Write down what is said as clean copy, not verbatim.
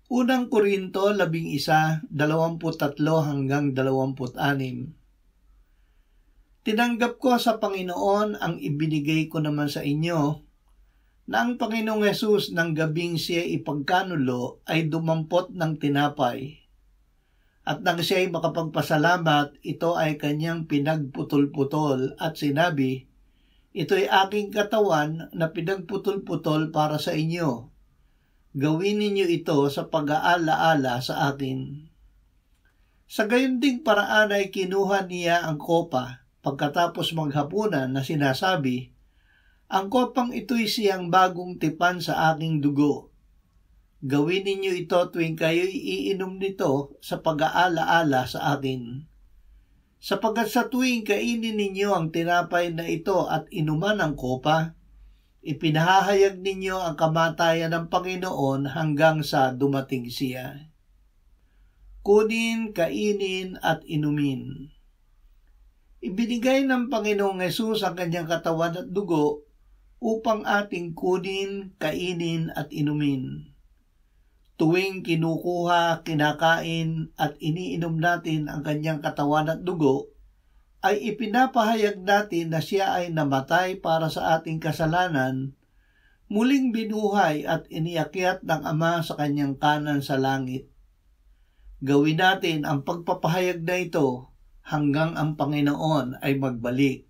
Unang Korinto 11:23 hanggang 26. Tinanggap ko sa Panginoon ang ibinigay ko naman sa inyo, na ang Panginoong Hesus ng gabing siya ipagkanulo ay dumampot ng tinapay. At nang siya ay makapagpasalamat, ito ay kanyang pinagputol-putol at sinabi, "Ito'y aking katawan na pinagputol-putol para sa inyo. Gawin ninyo ito sa pag-aalaala sa akin." Sa gayon ding paraan ay kinuha niya ang kopa pagkatapos maghapunan na sinasabi, "Ang kopang ito'y siyang bagong tipan sa aking dugo. Gawin ninyo ito tuwing kayo'y iinom nito sa pag-aalaala sa akin. Sapagkat sa tuwing kainin ninyo ang tinapay na ito at inuman ang kopa, ipinahahayag ninyo ang kamatayan ng Panginoon hanggang sa dumating siya." Kunin, kainin at inumin. Ibinigay ng Panginoong Hesus ang kanyang katawan at dugo upang ating kunin, kainin at inumin. Tuwing kinukuha, kinakain at iniinom natin ang kanyang katawan at dugo, ay ipinapahayag natin na siya ay namatay para sa ating kasalanan, muling binuhay at iniakyat ng Ama sa kanyang kanan sa langit. Gawin natin ang pagpapahayag na ito hanggang ang Panginoon ay magbalik.